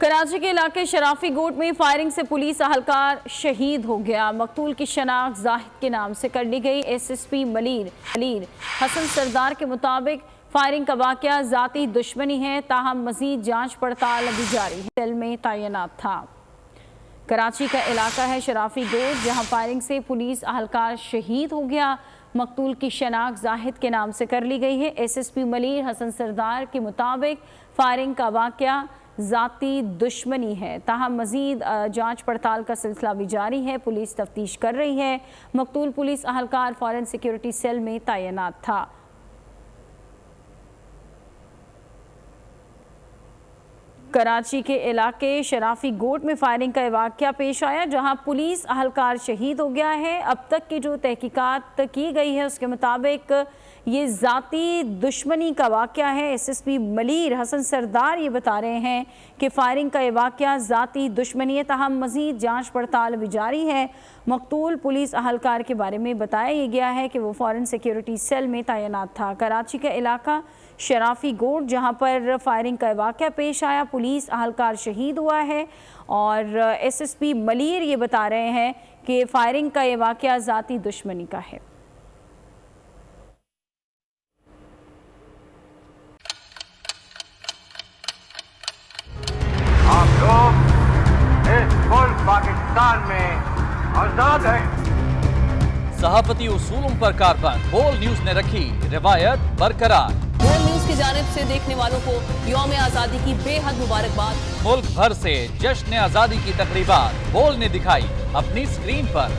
कराची के इलाके शराफी गोट में फायरिंग से पुलिस अहलकार शहीद हो गया। मकतूल की शनाख्त जाहिद के नाम से कर ली गई। एसएसपी मलीर हसन सरदार के मुताबिक फायरिंग का वाकया जाती दुश्मनी है, ताहम मजीद जांच पड़ताल अभी जारी है। सेल में तैनात था। कराची का इलाका है शराफी गोट, जहां फायरिंग से पुलिस अहलकार शहीद हो गया। मकतूल की शनाख्त जाहिद के नाम से कर ली गई है। एसएसपी मलीर हसन सरदार के मुताबिक फायरिंग का वाकया जाती दुश्मनी है, ताहम मजीद जांच पड़ताल का सिलसिला भी जारी है। पुलिस तफ्तीश कर रही है। मकतूल पुलिस अहलकार फॉरेन सिक्योरिटी सेल में तैनात था। कराची के इलाके शराफी गोट में फायरिंग का वाकया पेश आया, जहां पुलिस अहलकार शहीद हो गया है। अब तक की जो तहकीकात की गई है उसके मुताबिक ये जाती दुश्मनी का वाकया है। एसएसपी मलीर हसन सरदार ये बता रहे हैं कि फायरिंग का ये वाकया जाती दुश्मनी है, ताहम मजीद जांच पड़ताल भी जारी है। मकतूल पुलिस अहलकार के बारे में बताया गया है कि वो फॉरेन सिक्योरिटी सेल में तैनात था। कराची का इलाका शराफी गोट, जहां पर फायरिंग का वाकया पेश आया, पुलिस अहलकार शहीद हुआ है। और एसएसपी मलीर ये बता रहे हैं कि फायरिंग का ये वाकया जाती दुश्मनी का है। आप लोग इस मुल्क पाकिस्तान में आजाद हैं। सहाफती उसूलों पर कारबंद बोल न्यूज ने रखी रिवायत बरकरार। बोल न्यूज की जानिब से देखने वालों को यौम आजादी की बेहद मुबारकबाद। मुल्क भर से जश्न आजादी की तकरीबात बोल ने दिखाई अपनी स्क्रीन पर।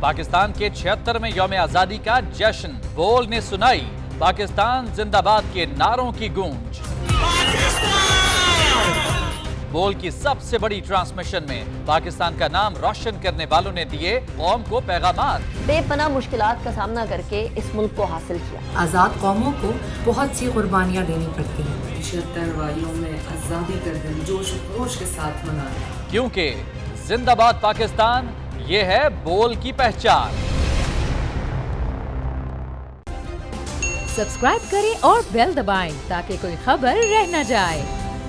पाकिस्तान के 76वें यौम आजादी का जश्न बोल ने सुनाई पाकिस्तान जिंदाबाद के नारों की गूंज। बोल की सबसे बड़ी ट्रांसमिशन में पाकिस्तान का नाम रोशन करने वालों ने दिए कौम को पैगामात। बेपनाह मुश्किलात का सामना करके इस मुल्क को हासिल किया। आज़ाद कौमों को बहुत सी कुर्बानियाँ देनी पड़ती हैं। 76 वालियों में आज़ादी का दिन जोश खरोश के साथ मना रहे हैं, क्योंकि जिंदाबाद पाकिस्तान ये है बोल की पहचान। सब्सक्राइब करें और बेल दबाएं ताकि कोई खबर रह न जाए।